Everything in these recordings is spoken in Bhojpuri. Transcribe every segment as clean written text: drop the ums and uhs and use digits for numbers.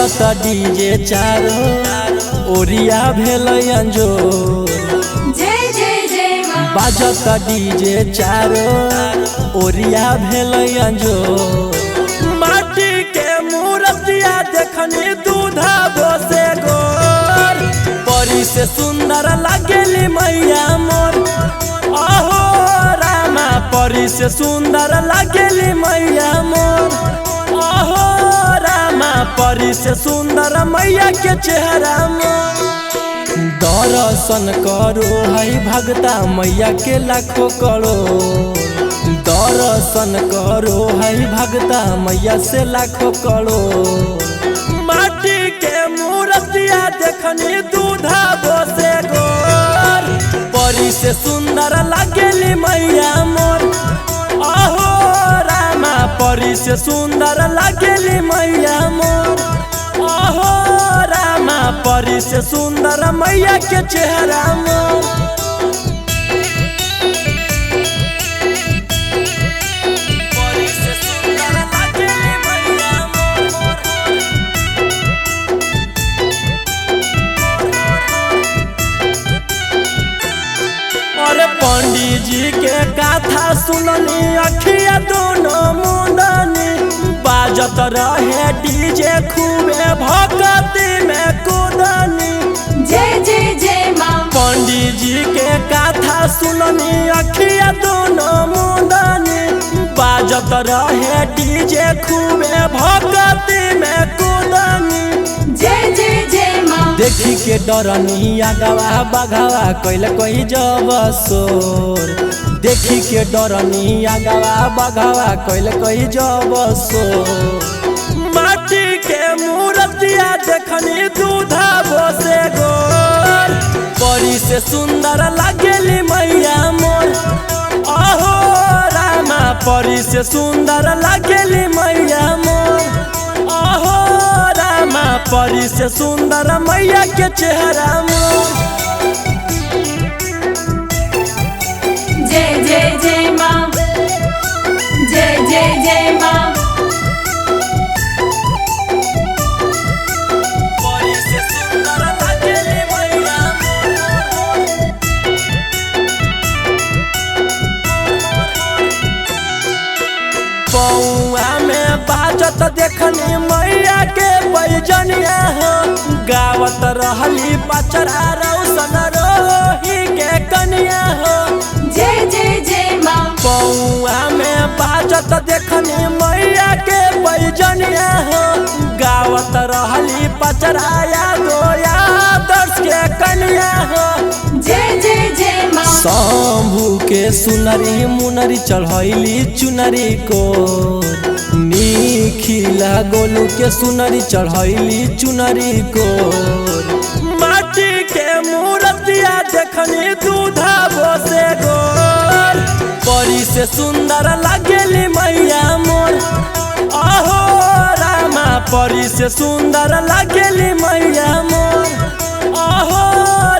बाजत डीजे चारो ओरिया भेल अंजोर। जय जय जय माँ। बाजत डीजे चारो ओरिया भेल अंजोर। माटी के मूर्तिया देखनी दूधा बोसे गोर। परी से सुंदर लागेली मैया मोर। अहो रामा परी से सुंदर लागेली मैया मोर। अहो रामा परी से सुंदर मैया के चेहरा मोर। दर्शन करो है भगता मैया के लाखों करोड़। दर्शन करो है भगता मैया से लाखों करोड़। माटी के मूर्तिया देखनी दूधा बोसे गोर। परी से सुंदर लागेली मैया मोर। अहो रामा परी से सुंदर लागेली मैया मोर। अहो रामा परी से सुंदर मैया के चेहरा मोर। परी से सुंदर लागेली मैया मोर। अरे पंडित जी के कथा सुननी अखिया दोनों मुंडनी। बाजत रहे डीजे खूबे भक्ति में कूदनी। जय जय जय माँ। पंडित जी के कथा सुननी अखिया दोनों मुंडनी। बाजत रहे डीजे खूबे भक्ति में कूदनी। जय जय जय माँ। देखी के डरनी आगवा बघावा कैल कोई जब सोर। देखी के डरनी आगवा बघावा कैल कोई जब सोर। माटी के मूर्तिया देखनी दूधा बोसे गोर। परी से सुंदर लागेली मैया मोर। अहो रामा परी से सुंदर लागेली मैया मोर। अहो रामा परी से सुंदर मैया के चेहरा मोर। जय जय जय माँ। जय जय जय माँ। परी से सुंदर लागेली मैया मोर। पौआ में बाजत देखनी मैया के पैजनिया हो। गावत रहली पचरा रौशन रोही के कनिया हो। जय जय जय माँ। पौआ में बाजत देखनी मैया के पैजनिया हो। गावत रहली पचराया गोया दर्श के कनिया हो। जय जय जय माँ। शंभू के सुनरी मुनरी चढ़ैली चुनरी को। निखिला गोलू के सुनरी चढ़ैली चुनरी को। माटी के मूर्तिया देखनी दूधा बोसे गोर। परी से सुंदर लागेली मैया मोर। अहो रामा परी से सुंदर लागेली मैया मोर। अहो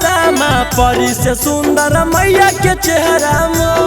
रामा परी से सुंदर मैया के चेहरा मोर।